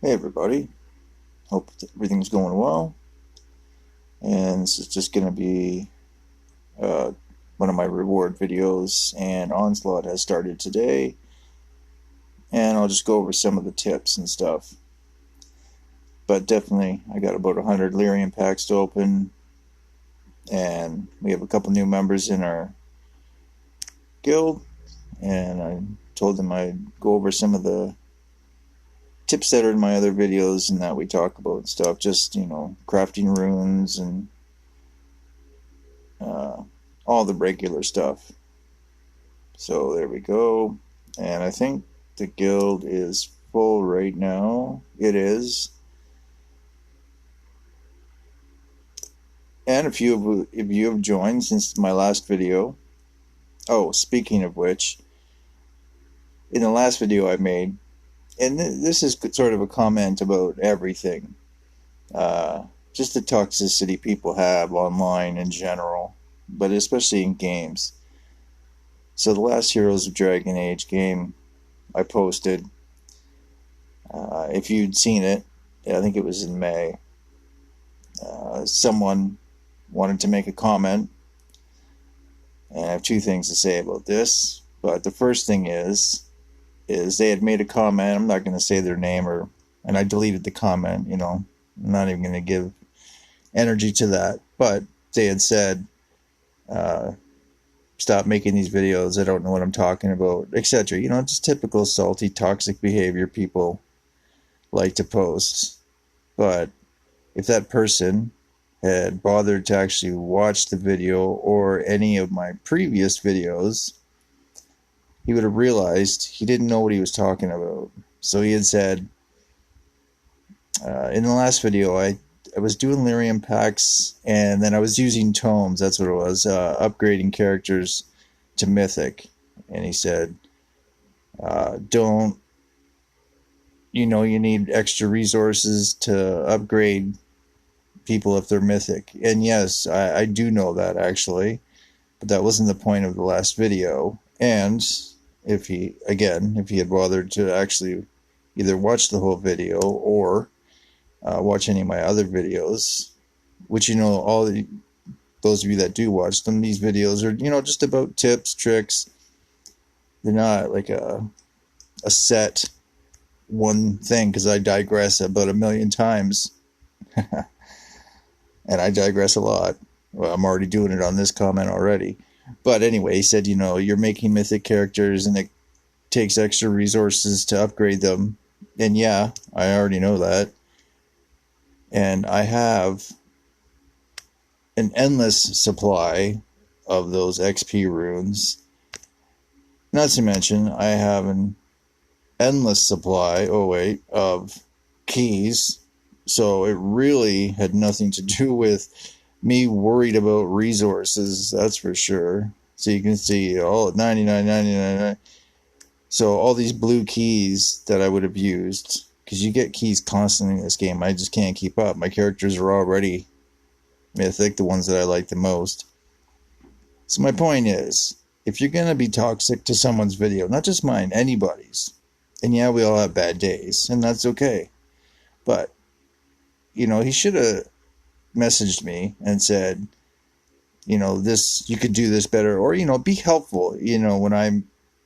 Hey everybody, hope everything's going well. And this is just going to be uh, one of my reward videos, and Onslaught has started today. And I'll just go over some of the tips and stuff. But definitely, I got about 100 Lyrium packs to open, and we have a couple new members in our guild. And I told them I'd go over some of the tips that are in my other videos and that we talk about stuff. Just, crafting runes and uh, all the regular stuff. So there we go. And I think the guild is full right now. It is. And if you have joined since my last video. Oh, speaking of which, in the last video I made, and this is sort of a comment about everything, just the toxicity people have online in general, but especially in games. So the last Heroes of Dragon Age game I posted, if you'd seen it, I think it was in May, someone wanted to make a comment, and I have two things to say about this. But the first thing is they had made a comment. I'm not going to say their name, and I deleted the comment. I'm not even going to give energy to that. But they had said, "Stop making these videos. I don't know what I'm talking about," etc. Just typical salty, toxic behavior people like to post. But if that person had bothered to actually watch the video or any of my previous videos, he would have realized he didn't know what he was talking about. So he had said, in the last video, I was doing Lyrium packs, and then I was using tomes, that's what it was, upgrading characters to Mythic. And he said, don't, you need extra resources to upgrade people if they're Mythic. And yes, I do know that, actually, but that wasn't the point of the last video. And if he had bothered to actually either watch the whole video or watch any of my other videos, which, those of you that do watch them, these videos are, just about tips, tricks. They're not like a set one thing, because I digress about a million times. And I digress a lot. Well, I'm already doing it on this comment already. But anyway, he said, you're making Mythic characters and it takes extra resources to upgrade them. And yeah, I already know that. And I have an endless supply of those XP runes. Not to mention, I have an endless supply, of keys. So it really had nothing to do with me worried about resources, that's for sure. So you can see all at 99.99. So all these blue keys that I would have used, because you get keys constantly in this game, I just can't keep up. My characters are already Mythic, the ones that I like the most. So my point is, if you're going to be toxic to someone's video, not just mine, anybody's, and yeah, we all have bad days, and that's okay. But he should have messaged me and said, this, you could do this better, or, be helpful, when I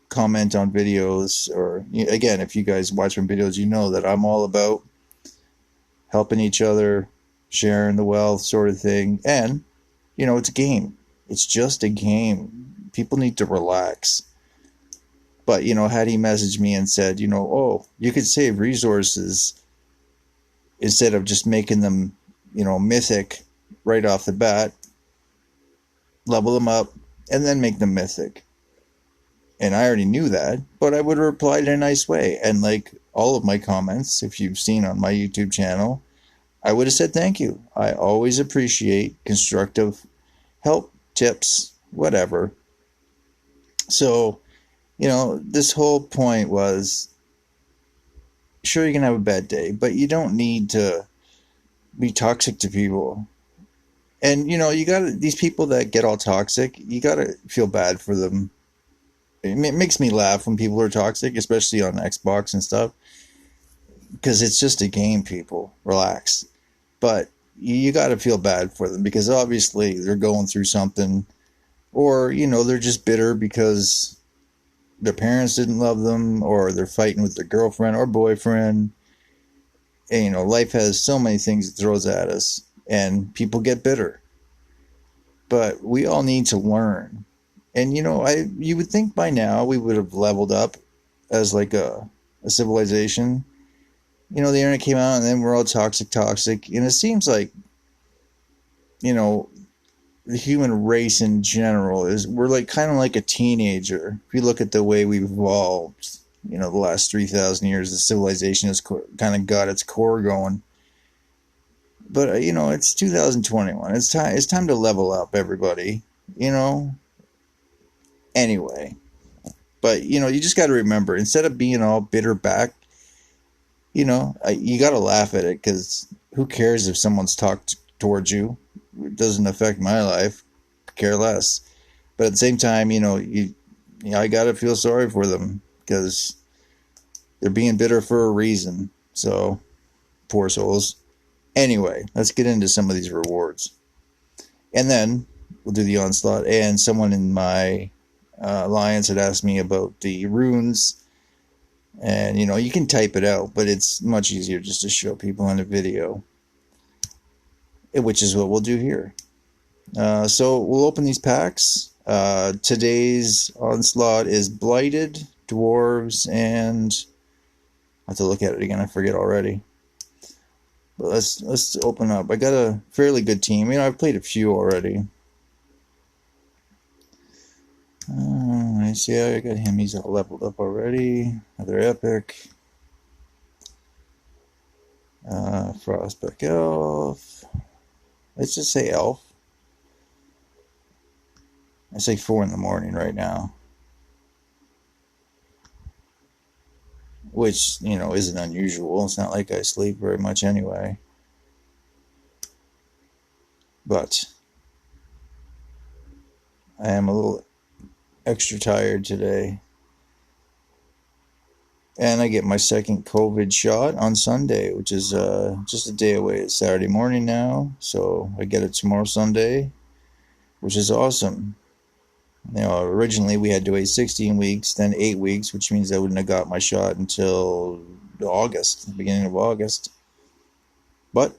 comment on videos, or, again, if you guys watch my videos, that I'm all about helping each other, sharing the wealth sort of thing. And, it's a game. It's just a game. People need to relax. But, had he messaged me and said, oh, you could save resources instead of just making them, Mythic right off the bat, level them up, and then make them Mythic. And I already knew that, but I would have replied in a nice way. And like all of my comments, if you've seen on my YouTube channel, I would have said thank you. I always appreciate constructive help, tips, whatever. So, this whole point was, sure, you can have a bad day, but you don't need to be toxic to people. And, you gotta, these people that get all toxic, you gotta feel bad for them. It makes me laugh when people are toxic, especially on Xbox and stuff, because it's just a game, people. Relax. But you got to feel bad for them because obviously they're going through something, or, they're just bitter because their parents didn't love them, or they're fighting with their girlfriend or boyfriend. And, life has so many things it throws at us, and people get bitter. But we all need to learn. And, you would think by now we would have leveled up as like a civilization. The internet came out and then we're all toxic. And it seems like, the human race in general we're like kind of like a teenager. If you look at the way we've evolved, the last 3,000 years, the civilization has kind of got its core going. But, it's 2021. It's time to level up, everybody, Anyway. But, you just got to remember, instead of being all bitter back, you got to laugh at it, because who cares if someone's talked towards you? It doesn't affect my life. Care less. But at the same time, I got to feel sorry for them, because they're being bitter for a reason. So, poor souls. Anyway, let's get into some of these rewards. And then we'll do the Onslaught. And someone in my alliance had asked me about the runes. And, you can type it out, but it's much easier just to show people in a video, which is what we'll do here. So we'll open these packs. Today's Onslaught is Blighted, Dwarves, and I have to look at it again. I forget already. But let's open up. I got a fairly good team. I've played a few already. I see. I got him. He's all leveled up already. Another epic. Frostback Elf. Let's just say Elf. I say 4 in the morning right now. Which, isn't unusual. It's not like I sleep very much anyway. But I am a little extra tired today. And I get my second COVID shot on Sunday, which is just a day away. It's Saturday morning now, so I get it tomorrow, Sunday, which is awesome. Originally we had to wait 16 weeks, then 8 weeks, which means I wouldn't have got my shot until August, the beginning of August. But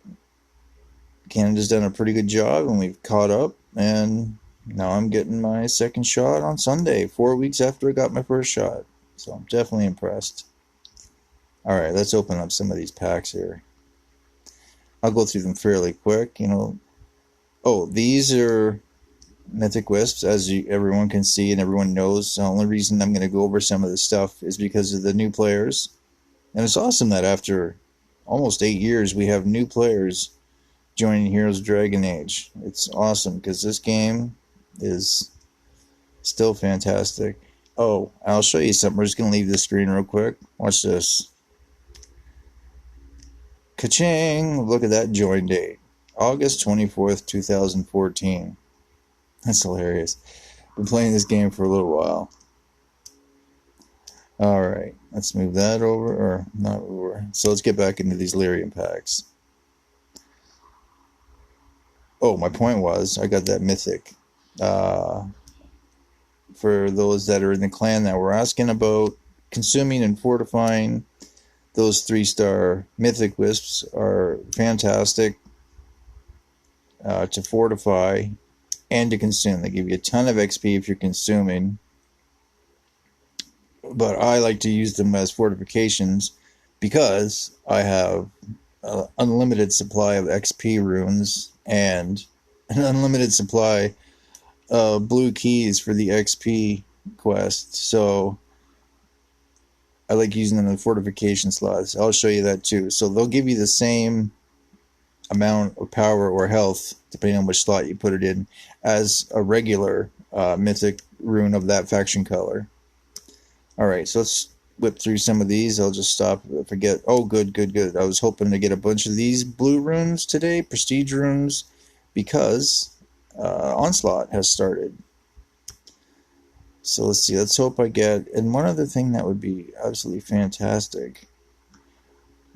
Canada's done a pretty good job, and we've caught up, and now I'm getting my second shot on Sunday, 4 weeks after I got my first shot. So I'm definitely impressed. Alright, let's open up some of these packs here. I'll go through them fairly quick, Oh, these are Mythic Wisps, as everyone can see and everyone knows. The only reason I'm going to go over some of this stuff is because of the new players. And it's awesome that after almost 8 years, we have new players joining Heroes of Dragon Age. It's awesome, because this game is still fantastic. Oh, I'll show you something. We're just going to leave the screen real quick. Watch this. Ka-ching! Look at that join date. August 24th, 2014. That's hilarious. Been playing this game for a little while. Alright, let's move that over, or not over. So let's get back into these Lyrium packs. Oh, my point was, I got that mythic. For those that are in the clan that were asking about consuming and fortifying, those 3-star Mythic Wisps are fantastic to fortify and to consume. They give you a ton of XP if you're consuming, but I like to use them as fortifications because I have an unlimited supply of XP runes and an unlimited supply of blue keys for the XP quest. So I like using them in fortification slots. I'll show you that too. So they'll give you the same amount of power or health, depending on which slot you put it in, as a regular mythic rune of that faction color. Alright, so let's whip through some of these. I'll just stop if I forget. Oh, good. I was hoping to get a bunch of these blue runes today, prestige runes, because Onslaught has started. So let's see, let's hope I get, and one other thing that would be absolutely fantastic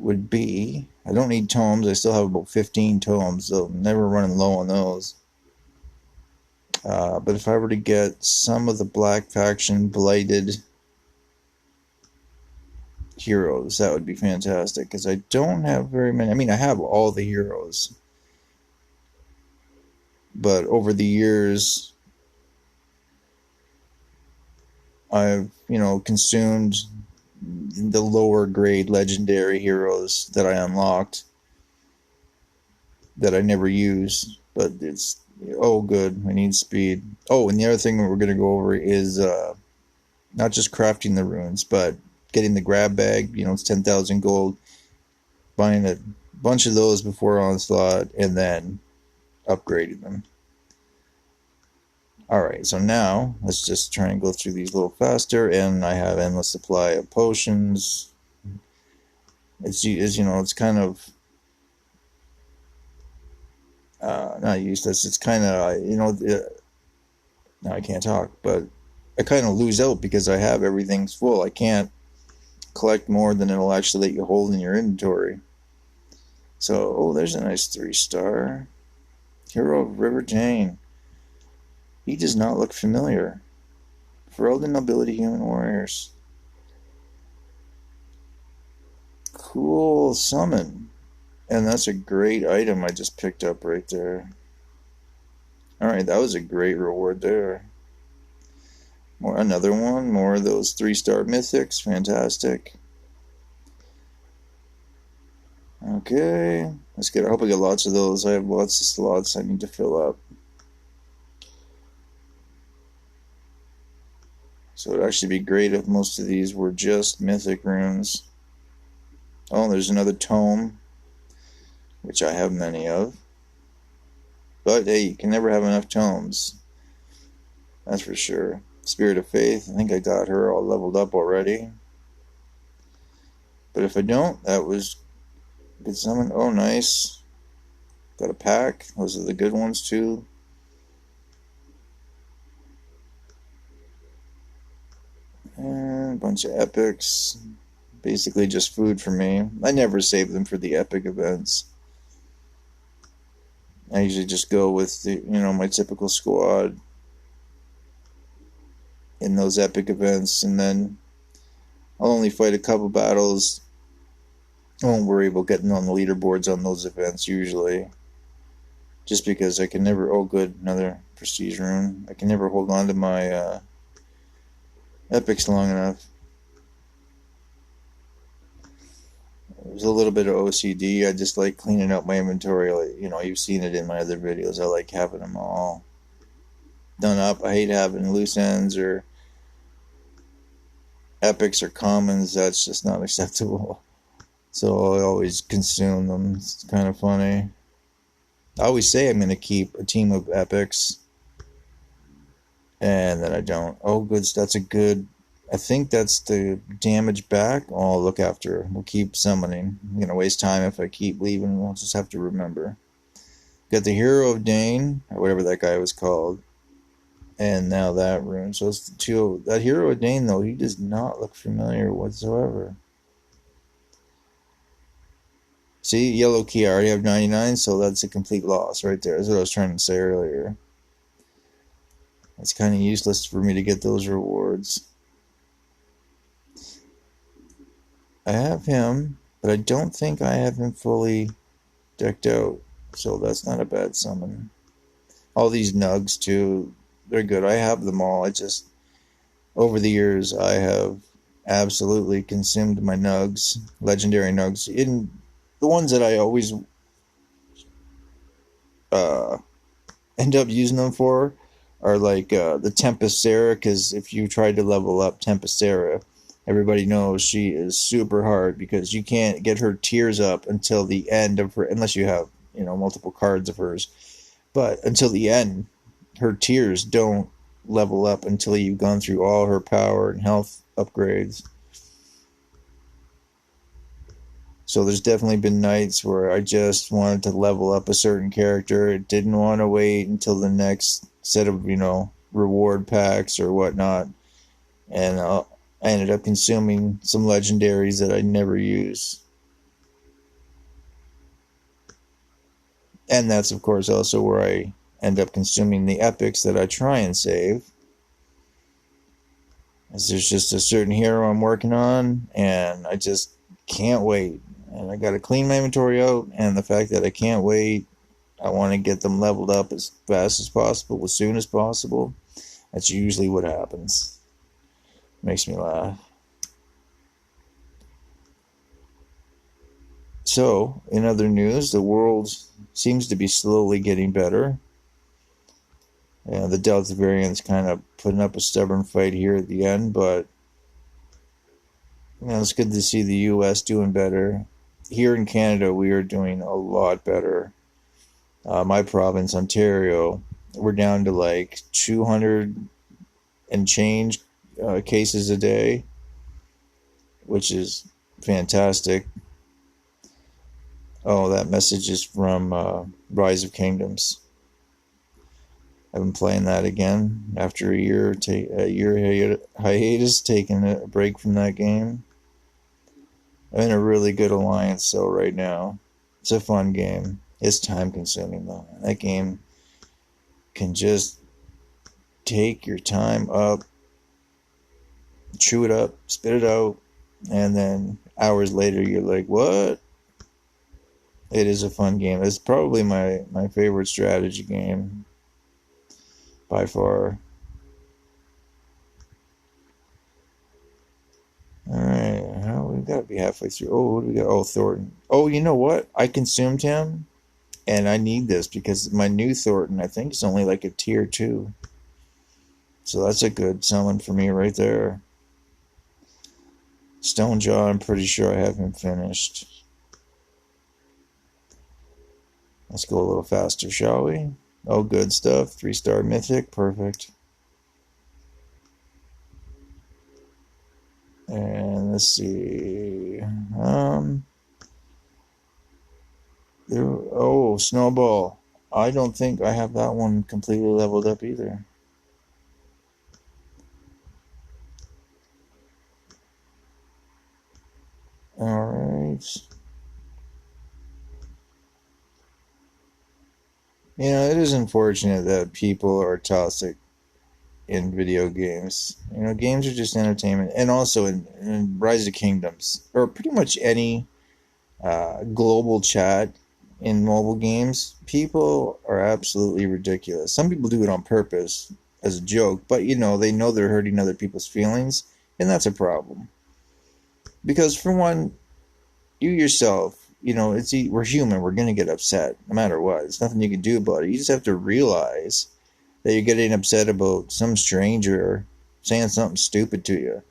would be, I don't need tomes. I still have about 15 tomes, so I'm never running low on those. But if I were to get some of the Black Faction Blighted heroes, that would be fantastic, because I don't have very many. I mean, I have all the heroes, but over the years, I've, consumed the lower grade legendary heroes that I unlocked that I never use, but it's, oh good, I need speed. Oh, and the other thing we're going to go over is not just crafting the runes, but getting the grab bag. It's 10,000 gold, buying a bunch of those before Onslaught, and then upgrading them. Alright, so now let's just try and go through these a little faster, and I have endless supply of potions. It's kind of not useless. It's kind of, now I can't talk, but I kind of lose out because I have everything's full. I can't collect more than it'll actually let you hold in your inventory. So, oh, there's a nice 3-star. Hero of River Jane. He does not look familiar. For all the nobility human warriors. Cool summon. And that's a great item I just picked up right there. Alright, that was a great reward there. Another one, more of those 3-star mythics, fantastic. Okay, let's get. I hope I get lots of those. I have lots of slots I need to fill up. So it'd actually be great if most of these were just mythic runes. Oh, there's another tome, which I have many of. But hey, you can never have enough tomes. That's for sure. Spirit of Faith, I think I got her all leveled up already. But if I don't, that was good summon. Oh, nice. Got a pack. Those are the good ones too. And a bunch of epics. Basically just food for me. I never save them for the epic events. I usually just go with the, my typical squad in those epic events, and then I'll only fight a couple battles. I won't worry about getting on the leaderboards on those events usually, just because I can never. Oh good, another prestige rune. I can never hold on to my epics long enough. There's a little bit of OCD. I just like cleaning up my inventory. Like, you've seen it in my other videos. I like having them all done up. I hate having loose ends or epics or commons. That's just not acceptable. So I always consume them. It's kind of funny. I always say I'm going to keep a team of epics, and then I don't. Oh, good. That's a good. I think that's the damage back. Oh, I'll look after. We'll keep summoning. I'm going to waste time if I keep leaving. We'll just have to remember. Got the Hero of Dane, or whatever that guy was called. And now that rune. So it's the two. That Hero of Dane, though, he does not look familiar whatsoever. See, yellow key. I already have 99, so that's a complete loss right there. That's what I was trying to say earlier. It's kind of useless for me to get those rewards. I have him, but I don't think I have him fully decked out, so that's not a bad summon. All these nugs, too, they're good. I have them all. I just, over the years, I have absolutely consumed my nugs, legendary nugs. In the ones that I always end up using them for are like the Tempest Sarah, because if you try to level up Tempest Sarah, everybody knows she is super hard because you can't get her tiers up until the end of her, unless you have, multiple cards of hers. But until the end, her tiers don't level up until you've gone through all her power and health upgrades. So there's definitely been nights where I just wanted to level up a certain character. Didn't want to wait until the next set of, reward packs or whatnot. And I ended up consuming some legendaries that I never use. And that's, of course, also where I end up consuming the epics that I try and save. As there's just a certain hero I'm working on, and I just can't wait. And I got to clean my inventory out, and the fact that I can't wait, I want to get them leveled up as fast as possible, as soon as possible. That's usually what happens. Makes me laugh. So, in other news, the world seems to be slowly getting better. The Delta variant's kind of putting up a stubborn fight here at the end, but it's good to see the U.S. doing better. Here in Canada, we are doing a lot better. My province, Ontario, we're down to like 200 and change cases a day, which is fantastic. Oh, that message is from Rise of Kingdoms. I've been playing that again after a year hiatus, taking a break from that game. I'm in a really good alliance, so right now, it's a fun game. It's time consuming though. That game can just take your time up, chew it up, spit it out, and then hours later you're like, what? It is a fun game. It's probably my favorite strategy game by far. Alright, we've got to be halfway through. Oh, what do we got? Oh, Thornton. Oh, you know what? I consumed him, and I need this because my new Thornton, I think, is only like a tier 2. So that's a good summon for me right there. Stonejaw, I'm pretty sure I have him finished. Let's go a little faster, shall we? Oh, good stuff. 3-star mythic. Perfect. And let's see. Oh, Snowball. I don't think I have that one completely leveled up either. Alright. It is unfortunate that people are toxic in video games. Games are just entertainment. And also in Rise of Kingdoms, or pretty much any global chat in mobile games, people are absolutely ridiculous. Some people do it on purpose as a joke, but they know they're hurting other people's feelings, and that's a problem. Because for one, you yourself, we're human. We're going to get upset no matter what. There's nothing you can do about it. You just have to realize that you're getting upset about some stranger saying something stupid to you.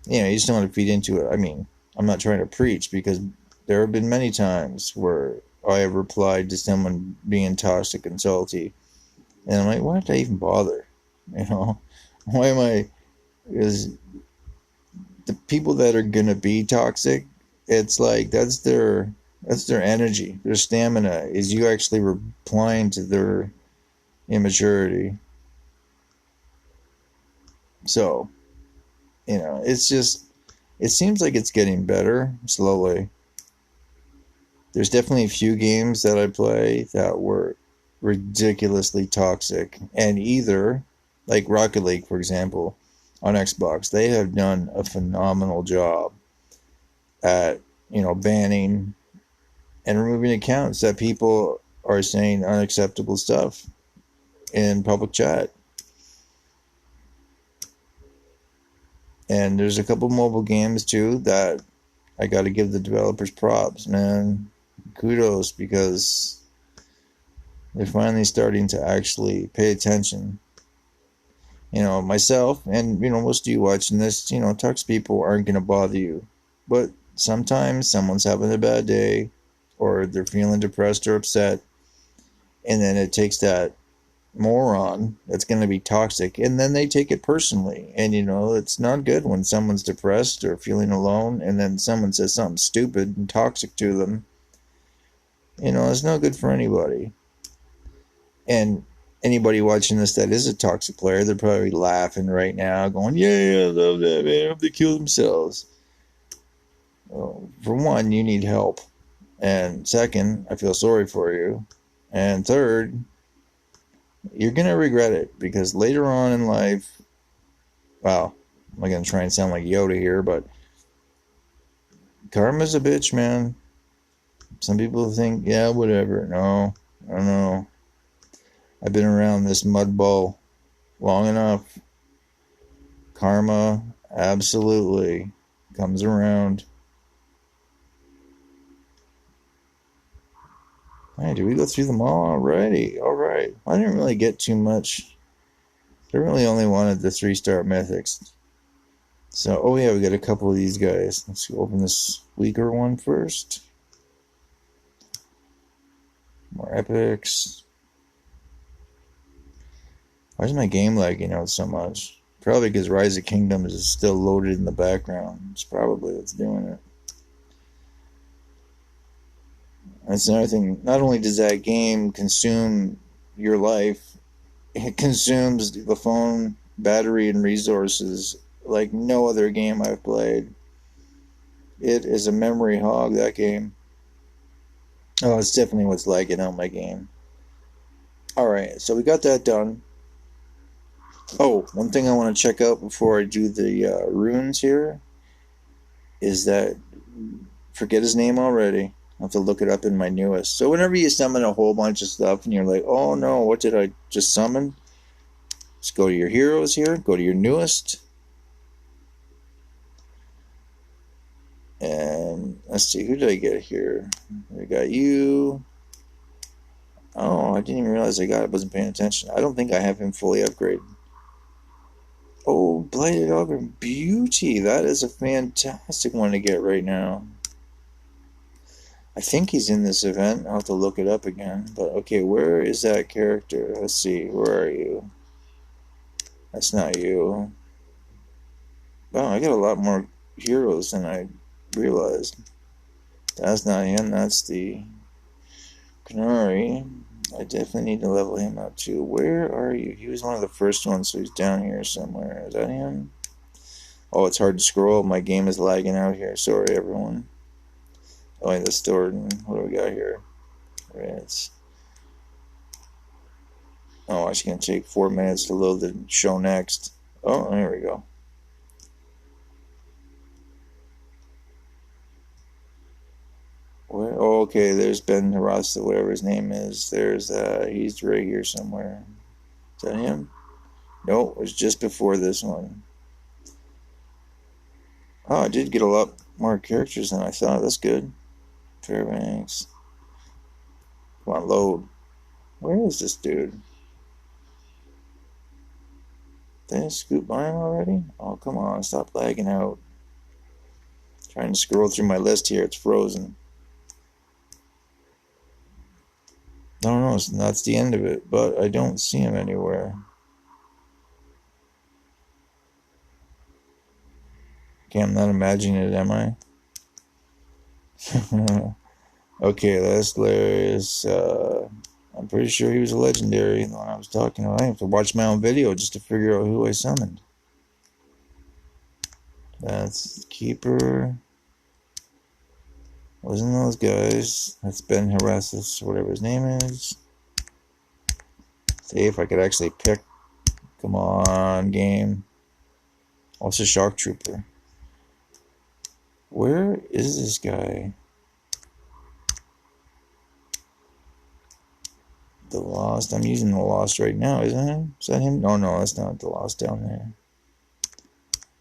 You just don't want to feed into it. I mean, I'm not trying to preach, because there have been many times where I have replied to someone being toxic and salty, and I'm like, why did I even bother? Why am I? Because the people that are gonna be toxic, it's like that's their energy, their stamina is you actually replying to their immaturity. So, it's just, it seems like it's getting better slowly. There's definitely a few games that I play that were ridiculously toxic, and either, like Rocket League, for example, on Xbox, they have done a phenomenal job at, banning and removing accounts that people are saying unacceptable stuff in public chat. And there's a couple mobile games too that I got to give the developers props, man. Kudos, because they're finally starting to actually pay attention. Myself and, most of you watching this, toxic people aren't going to bother you. But sometimes someone's having a bad day, or they're feeling depressed or upset, and then it takes that moron that's going to be toxic, and then they take it personally. And it's not good when someone's depressed or feeling alone, and then someone says something stupid and toxic to them. It's not good for anybody. And anybody watching this that is a toxic player, they're probably laughing right now, going, yeah, I love that, man. I hope they kill themselves. Well, for one, you need help. And second, I feel sorry for you. And third, you're going to regret it because later on in life, wow, I'm going to try and sound like Yoda here, but karma's a bitch, man. Some people think, yeah, whatever. No, I don't know. I've been around this mud ball long enough. Karma absolutely comes around. Hey, did we go through them all already? All right. I didn't really get too much. I really only wanted the 3-star mythics. So, oh yeah, we got a couple of these guys. Let's open this weaker one first. More epics. Why is my game lagging out so much? Probably because Rise of Kingdoms is still loaded in the background. It's probably what's doing it. That's another thing. Not only does that game consume your life, it consumes the phone, battery, and resources like no other game I've played. It is a memory hog, that game. Oh, it's definitely what's lagging out my game. Alright, so we got that done. Oh, one thing I want to check out before I do the runes here is that, forget his name already. I'll have to look it up in my newest. So whenever you summon a whole bunch of stuff and you're like, oh no, what did I just summon? Just go to your heroes here, go to your newest. And let's see, who did I get here? I got you. Oh, I didn't even realize I got it. Wasn't paying attention. I don't think I have him fully upgraded. Oh, Blighted Ogre Beauty. That is a fantastic one to get right now. I think he's in this event. I'll have to look it up again. But okay, where is that character? Let's see. Where are you? That's not you. Wow, I got a lot more heroes than I realized. That's not him. That's the Canary. I definitely need to level him up too. Where are you? He was one of the first ones, so he's down here somewhere. Is that him? Oh, it's hard to scroll. My game is lagging out here. Sorry, everyone. Oh, and the store. What do we got here? It's. Oh, it's going to take 4 minutes to load the show next. Oh, there we go. Where? Oh, okay, there's Ben Harasta, whatever his name is. There's, he's right here somewhere. Is that him? No, it was just before this one. Oh, I did get a lot more characters than I thought. That's good. Fairbanks. Come on, load. Where is this dude? Did I scoot by him already? Oh, come on, stop lagging out. Trying to scroll through my list here, it's frozen. I don't know, that's the end of it, but I don't see him anywhere. Okay, I'm not imagining it, am I? Okay, that's hilarious. I'm pretty sure he was a legendary, the one I was talking about. I have to watch my own video just to figure out who I summoned. That's Keeper. Wasn't those guys. That's Ben Harassus, whatever his name is. See if I could actually pick. Come on, game. Also, Shark Trooper. Where is this guy? The Lost. I'm using the Lost right now, isn't it? Is that him? No, no, that's not the Lost down there.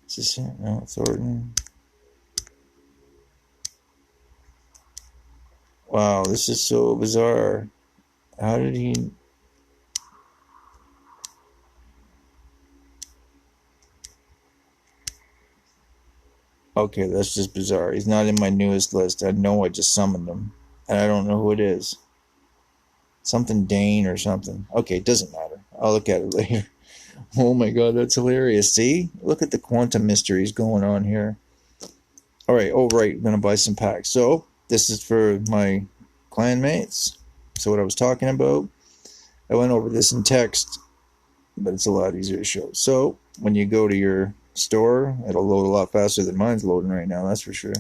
Is this him? No, Thornton. Wow, this is so bizarre. How did he... Okay, that's just bizarre. He's not in my newest list. I know I just summoned him. And I don't know who it is. Something Dane or something. Okay, it doesn't matter. I'll look at it later. Oh my god, that's hilarious. See? Look at the quantum mysteries going on here. Alright, oh right, I'm going to buy some packs. So, this is for my clan mates. So what I was talking about, I went over this in text, but it's a lot easier to show. So, when you go to your store, it'll load a lot faster than mine's loading right now, that's for sure.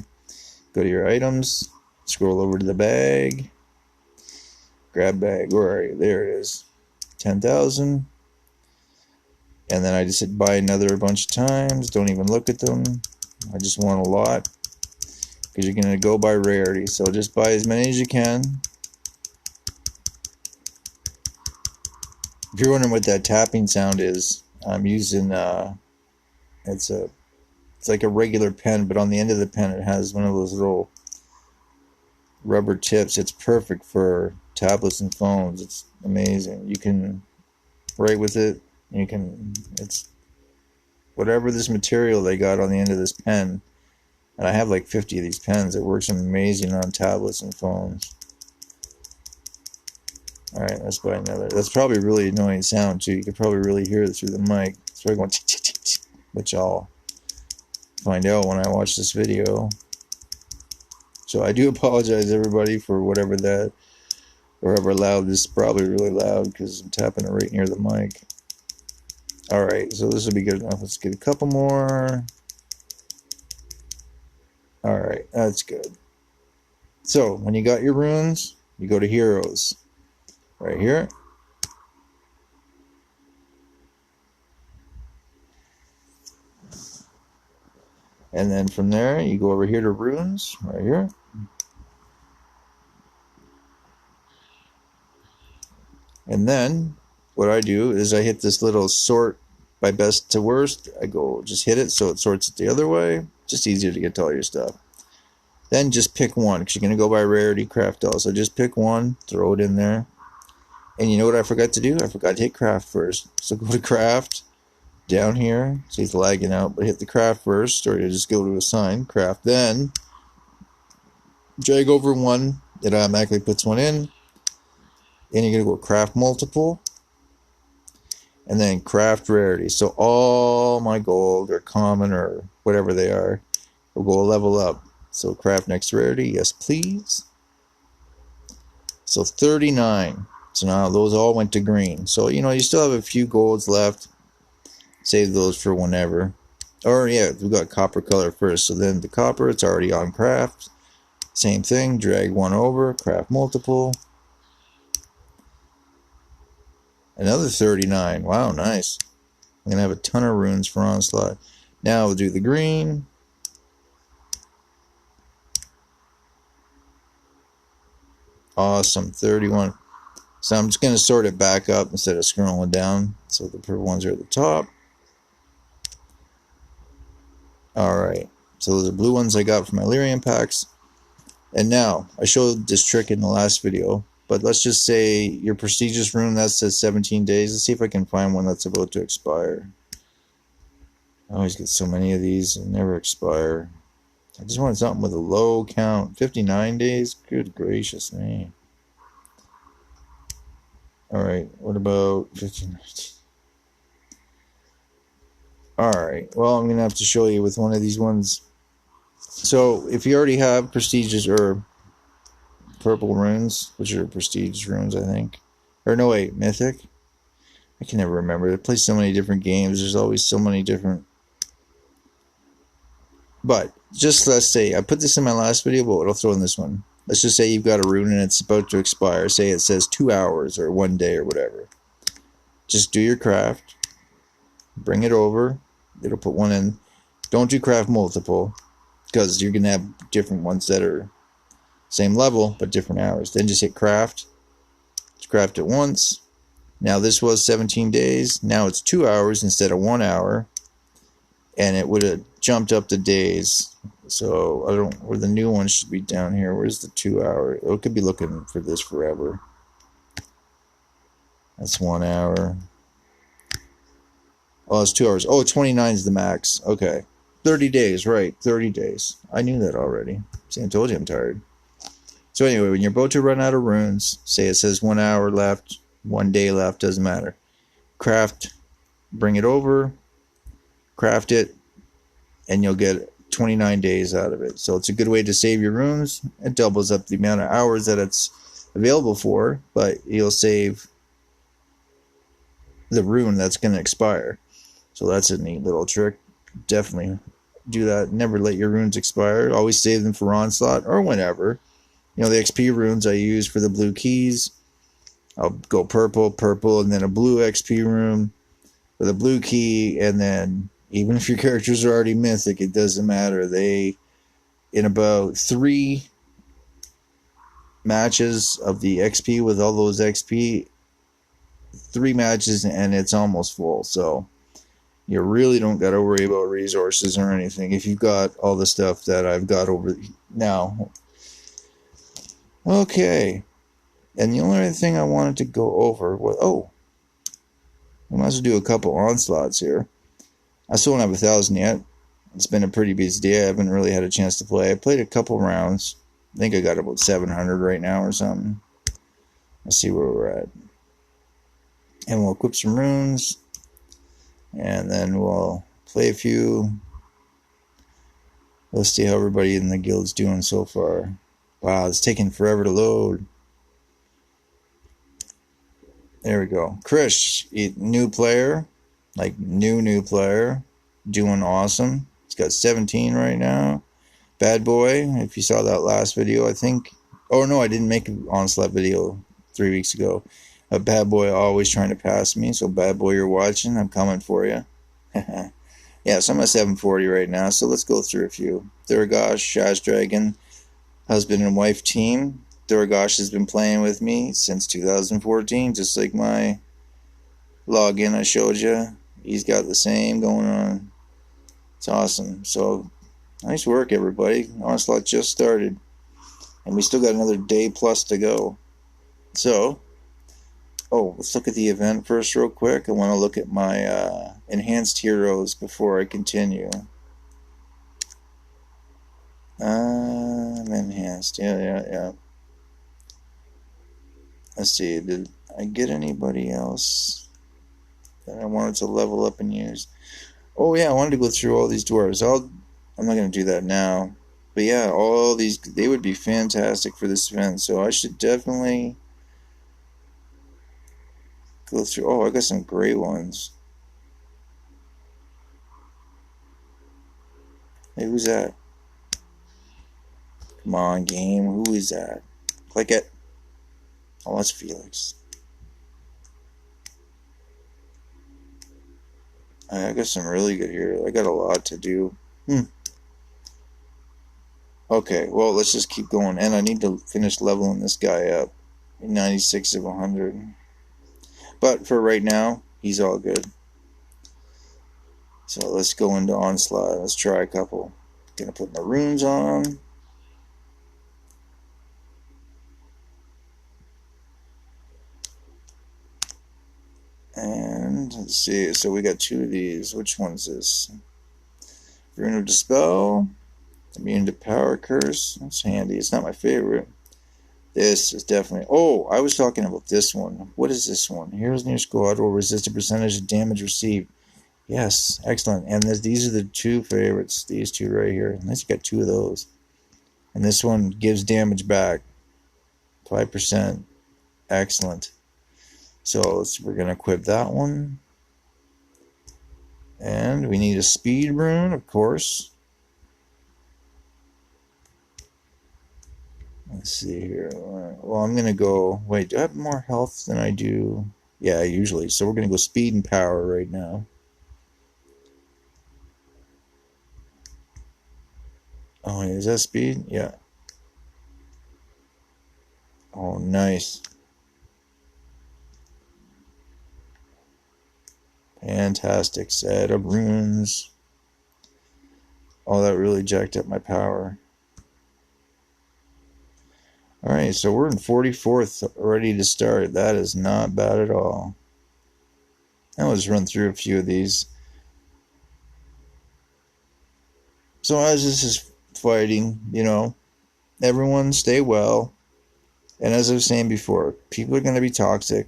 Go to your items, Scroll over to the bag. Grab bag. Where are you? There it is. 10,000. And then I just hit buy another a bunch of times. Don't even look at them. I just want a lot. Because you're going to go by rarity. So just buy as many as you can. If you're wondering what that tapping sound is, I'm using it's like a regular pen, but on the end of the pen it has one of those little rubber tips. It's perfect for tablets and phones. It's amazing. You can write with it. It's whatever this material they got on the end of this pen, and I have like 50 of these pens. It works amazing on tablets and phones. Alright, let's buy another. That's probably a really annoying sound too. You could probably really hear it through the mic. It's probably going tick, tick, tick, tick, which I'll find out when I watch this video. So I do apologize everybody for whatever that, or however loud. This is probably really loud because I'm tapping it right near the mic. Alright, so this will be good enough. Let's get a couple more. Alright, that's good. So when you got your runes, you go to heroes. Right here. And then from there, you go over here to runes, right here. And then what I do is I hit this little sort by best to worst. I go just hit it so it sorts it the other way. Just easier to get to all your stuff. Then just pick one because you're going to go by rarity, craft all. So just pick one, throw it in there. And you know what I forgot to do? I forgot to hit craft first. So go to craft, down here. See, it's lagging out, but hit the craft first, or you just go to assign, craft. Then drag over one. It automatically puts one in. And you're going to go craft multiple. And then craft rarity. So all my gold, or common, or whatever they are, will go a level up. So craft next rarity. Yes, please. So 39. So now those all went to green. So, you know, you still have a few golds left. Save those for whenever. Or, yeah, we got copper color first. So then the copper, it's already on craft. Same thing. Drag one over. Craft multiple. Another 39. Wow, nice. I'm going to have a ton of runes for Onslaught. Now we'll do the green. Awesome. 31. So I'm just going to sort it back up instead of scrolling down. So the purple ones are at the top. Alright. So those are blue ones I got from my Lyrium packs. And now, I showed this trick in the last video. But let's just say your prestigious rune, that says 17 days. Let's see if I can find one that's about to expire. I always get so many of these and never expire. I just want something with a low count. 59 days? Good gracious me. Alright, what about 59? Alright, well, I'm going to have to show you with one of these ones. So, if you already have prestigious or purple runes, which are prestigious runes, I think. Or no, wait, mythic? I can never remember. They play so many different games. There's always so many different... But, just let's say, I put this in my last video, but I'll throw in this one. Let's just say you've got a rune and it's about to expire. Say it says 2 hours or 1 day or whatever. Just do your craft. Bring it over. It'll put one in. Don't do craft multiple, because you're going to have different ones that are same level but different hours. Then just hit craft. Just craft it once. Now this was 17 days. Now it's 2 hours instead of 1 hour. And it would have jumped up the days. So I don't, where the new one should be down here. Where's the 2 hour? It could be looking for this forever. That's 1 hour. Oh, it's 2 hours. Oh, 29 is the max. Okay. 30 days, right. 30 days. I knew that already. See, I told you I'm tired. So anyway, when you're about to run out of runes, say it says 1 hour left, 1 day left, doesn't matter. Craft, bring it over, craft it, and you'll get 29 days out of it. So it's a good way to save your runes. It doubles up the amount of hours that it's available for, but you'll save the rune that's going to expire. So that's a neat little trick. Definitely do that. Never let your runes expire. Always save them for Onslaught or whenever. You know, the XP runes I use for the blue keys. I'll go purple, purple, and then a blue XP rune with a blue key, and then even if your characters are already mythic, it doesn't matter. They, in about 3 matches of the XP with all those XP, 3 matches, and it's almost full. So you really don't got to worry about resources or anything if you've got all the stuff that I've got over now. Okay. And the only other thing I wanted to go over was, we might as well do a couple onslaughts here. I still don't have 1,000 yet. It's been a pretty busy day. I haven't really had a chance to play. I played a couple rounds. I think I got about 700 right now or something. Let's see where we're at. And we'll equip some runes. And then we'll play a few. Let's see how everybody in the guild's doing so far. Wow, it's taking forever to load. There we go. Krish, new player. Like, new player. Doing awesome. He's got 17 right now. Bad Boy, if you saw that last video, I think. Oh, no, I didn't make an Onslaught video 3 weeks ago. A Bad Boy always trying to pass me. So, Bad Boy, you're watching. I'm coming for you. Yeah, so I'm at 740 right now. So, let's go through a few. Thurgosh, Shash Dragon, husband and wife team. Thurgosh has been playing with me since 2014, just like my login I showed you. He's got the same going on. It's awesome. So, nice work, everybody. Onslaught just started. And we still got another day plus to go. So, let's look at the event first real quick. I want to look at my enhanced heroes before I continue. Enhanced. Yeah. Let's see, did I get anybody else that I wanted to level up and use? Oh yeah, I wanted to go through all these dwarves. I'm not going to do that now. But yeah, all these, they would be fantastic for this event. So I should definitely go through. Oh, I got some great ones. Hey, who's that? Come on, game. Who is that? Click it. Oh, that's Felix. I got some really good here. I got a lot to do. Okay, well, let's just keep going. And I need to finish leveling this guy up. 96 of 100. But for right now, he's all good. So let's go into Onslaught. Let's try a couple. Gonna put my runes on. And let's see, so we got 2 of these. Which one's this? Rune of Dispel. Immune to Power Curse. That's handy. It's not my favorite. This is definitely... Oh, I was talking about this one. What is this one? Heroes in your squad will resist a percentage of damage received. Yes, excellent. And these are the 2 favorites. These 2 right here. Unless you got 2 of those. And this one gives damage back. 5%. Excellent. So we're going to equip that one. And we need a speed rune, of course. Let's see here. Well, I'm going to go... Wait, do I have more health than I do? Yeah, usually. So we're going to go speed and power right now. Oh, is that speed? Yeah. Oh, nice. Fantastic set of runes. Oh, that really jacked up my power. Alright, so we're in 44th, ready to start. That is not bad at all. Now let's run through a few of these. So as this is fighting, everyone stay well. And as I was saying before, people are going to be toxic.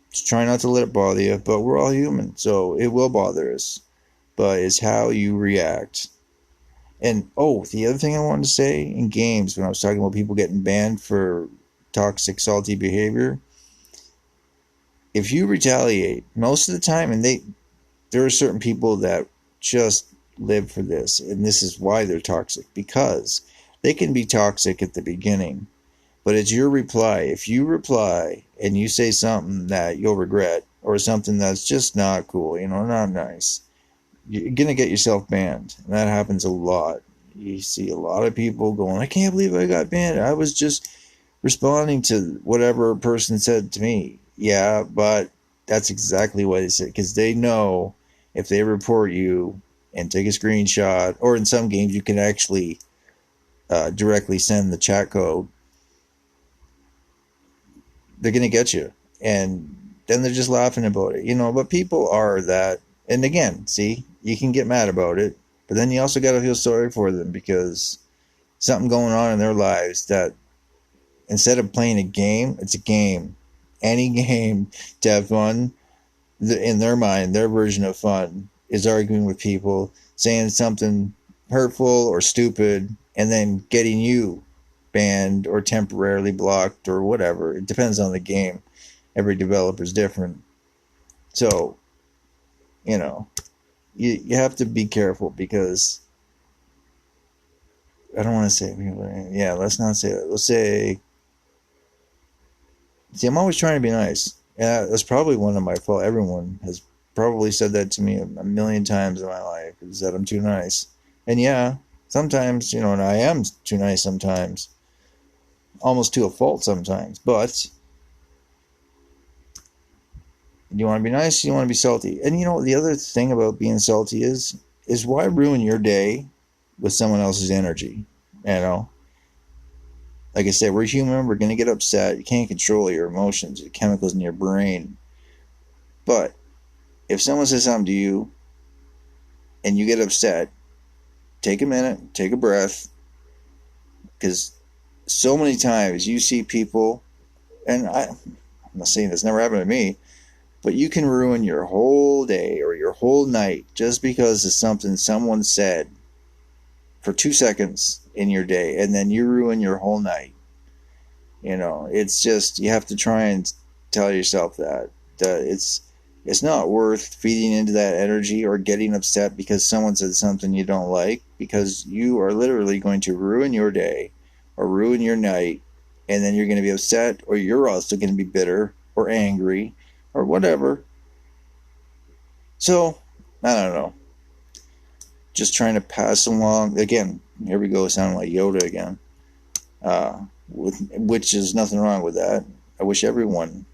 Just try not to let it bother you, but we're all human, so it will bother us. But it's how you react. And, the other thing I wanted to say in games, when I was talking about people getting banned for toxic, salty behavior, if you retaliate, most of the time, and there are certain people that just live for this, and this is why they're toxic, because they can be toxic at the beginning, but it's your reply. If you reply and you say something that you'll regret or something that's just not cool, not nice, you're going to get yourself banned. And that happens a lot. You see a lot of people going, I can't believe I got banned. I was just responding to whatever a person said to me. Yeah, but that's exactly what they said, because they know if they report you and take a screenshot, or in some games you can actually directly send the chat code, they're going to get you. And then they're just laughing about it, but people are that. And again, see, you can get mad about it, but then you also got to feel sorry for them, because something going on in their lives that instead of playing a game, it's a game. Any game to have fun, in their mind, their version of fun is arguing with people, saying something hurtful or stupid, and then getting you banned or temporarily blocked or whatever. It depends on the game. Every developer is different. So, you have to be careful, because I don't want to say, yeah, let's not say that. Let's say, see, I'm always trying to be nice. Yeah, that's probably one of my fault. Everyone has probably said that to me a million times in my life, is that I'm too nice. And yeah, sometimes, and I am too nice sometimes. Almost to a fault sometimes. But you want to be nice, you want to be salty. And the other thing about being salty is why ruin your day with someone else's energy? Like I said, we're human, we're going to get upset. You can't control your emotions, the chemicals in your brain. But if someone says something to you and you get upset, take a minute, take a breath, because so many times you see people, and I'm not saying this never happened to me, but you can ruin your whole day or your whole night just because of something someone said for 2 seconds in your day, and then you ruin your whole night. It's just, you have to try and tell yourself that it's not worth feeding into that energy or getting upset because someone said something you don't like, because you are literally going to ruin your day or ruin your night, and then you're going to be upset, or you're also going to be bitter or angry or whatever. So, I don't know. Just trying to pass along. Again, here we go, sounding like Yoda again. Which is nothing wrong with that. I wish everyone.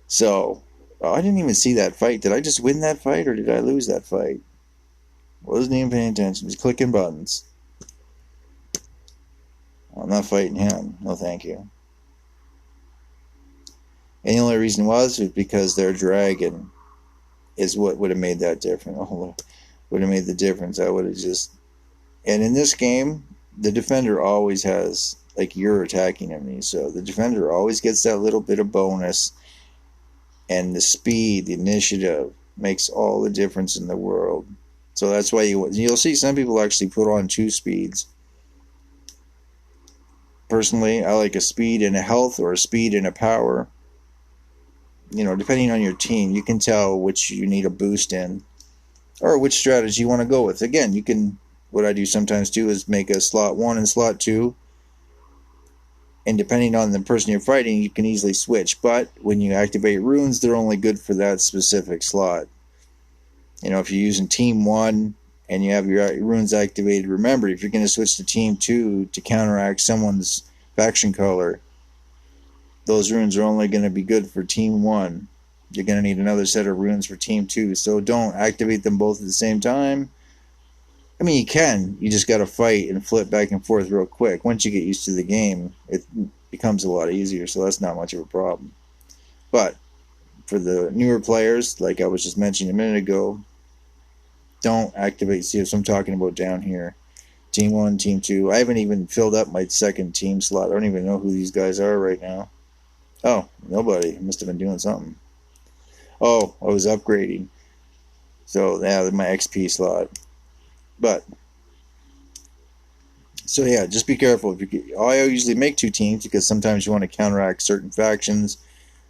So, I didn't even see that fight. Did I just win that fight, or did I lose that fight? Wasn't even paying attention. Just clicking buttons. I'm not fighting him. No, thank you. And the only reason was because their dragon is what would have made that difference. Would have made the difference. I would have just... And in this game, the defender always has, like, you're attacking him, so the defender always gets that little bit of bonus, and the speed, the initiative, makes all the difference in the world. So that's why you'll see some people actually put on 2 speeds. Personally, I like a speed and a health, or a speed and a power. Depending on your team, you can tell which you need a boost in, or which strategy you want to go with. Again, you can... What I do sometimes too is make a slot 1 and slot 2, and depending on the person you're fighting, you can easily switch. But when you activate runes, they're only good for that specific slot. If you're using team 1 and you have your runes activated, remember, if you're going to switch to team 2 to counteract someone's faction color, those runes are only going to be good for team 1. You're going to need another set of runes for team 2, so don't activate them both at the same time. I mean, you can. You just got to fight and flip back and forth real quick. Once you get used to the game, it becomes a lot easier, so that's not much of a problem. But for the newer players, like I was just mentioning a minute ago, don't activate. See what I'm talking about down here. Team 1, Team 2. I haven't even filled up my second team slot. I don't even know who these guys are right now. Oh, nobody. I must have been doing something. Oh, I was upgrading. So, yeah, my XP slot. But, so yeah, just be careful. I usually make 2 teams because sometimes you want to counteract certain factions.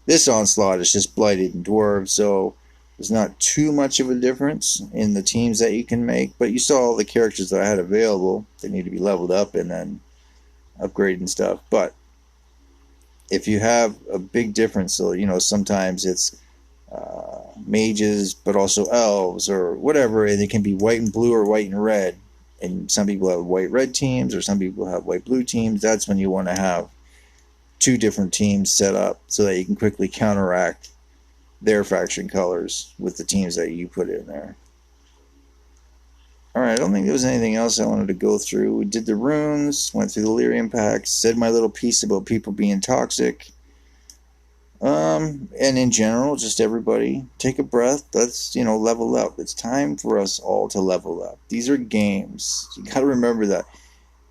This Onslaught is just blighted and dwarves, so There's not too much of a difference in the teams that you can make, but you saw all the characters that I had available. They need to be leveled up and then upgraded and stuff. But if you have a big difference, so sometimes it's mages, but also elves or whatever, and it can be white and blue or white and red. And some people have white red teams, or some people have white blue teams. That's when you want to have two different teams set up so that you can quickly counteract their faction colors with the teams that you put in there. Alright, I don't think there was anything else I wanted to go through. We did the runes, went through the Lyrium packs, said my little piece about people being toxic. And in general, just everybody, take a breath. Let's, level up. It's time for us all to level up. These are games. You gotta remember that.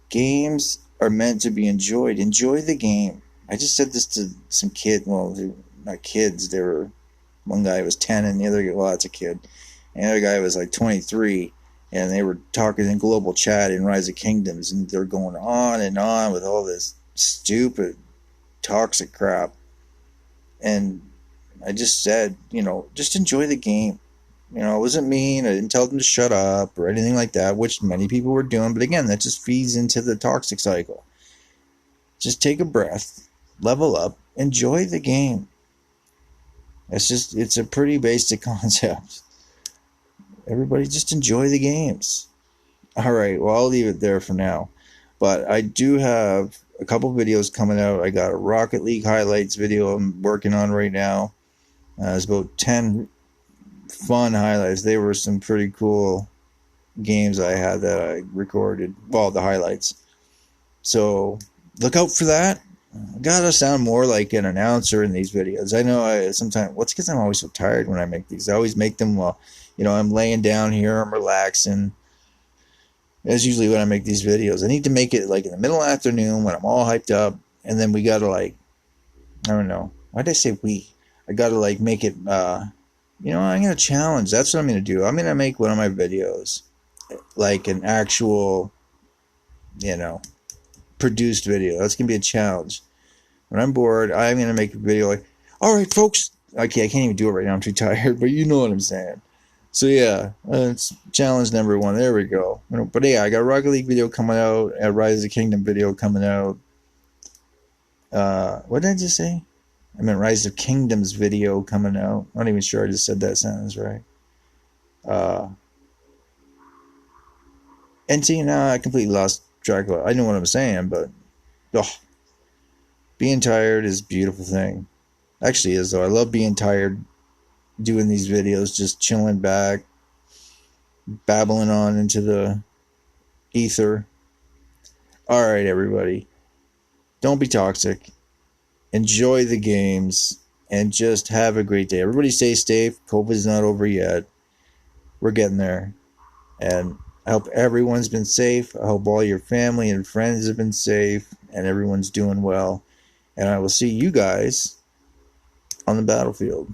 Games are meant to be enjoyed. Enjoy the game. I just said this to some kid. Well, they're not kids. They were... One guy was 10 and the other guy, well, that's a kid. And the other guy was like 23. And they were talking in global chat in Rise of Kingdoms. And they're going on and on with all this stupid, toxic crap. And I just said, just enjoy the game. It wasn't mean. I didn't tell them to shut up or anything like that, which many people were doing. But again, that just feeds into the toxic cycle. Just take a breath, level up, enjoy the game. It's a pretty basic concept. Everybody just enjoy the games. Alright, well, I'll leave it there for now. But I do have a couple videos coming out. I got a Rocket League highlights video I'm working on right now. It's about 10 fun highlights. They were some pretty cool games I had that I recorded. Well, the highlights. So, look out for that. I gotta sound more like an announcer in these videos. I know I sometimes, what's because I'm always so tired when I make these. I always make them while, I'm laying down here, I'm relaxing. That's usually when I make these videos. I need to make it like in the middle of the afternoon when I'm all hyped up, and then we gotta I don't know. Why did I say we? I gotta make it, I'm gonna challenge. That's what I'm gonna do. I'm gonna make one of my videos like an actual, produced video. That's gonna be a challenge. When I'm bored, I'm gonna make a video like, all right, folks. Okay, I can't even do it right now. I'm too tired, but you know what I'm saying. So yeah, it's challenge number 1. There we go. But yeah, I got a Rocket League video coming out, a Rise of the Kingdom video coming out. What did I just say? I meant Rise of Kingdoms video coming out. I'm not even sure I just said that sentence right. And see, now I completely lost track of it. I know what I'm saying, but being tired is a beautiful thing. Actually is, though. I love being tired, doing these videos, just chilling back, babbling on into the ether. Alright, everybody. Don't be toxic. Enjoy the games, and just have a great day. Everybody stay safe. COVID's not over yet. We're getting there. And I hope everyone's been safe. I hope all your family and friends have been safe, and everyone's doing well. And I will see you guys on the battlefield.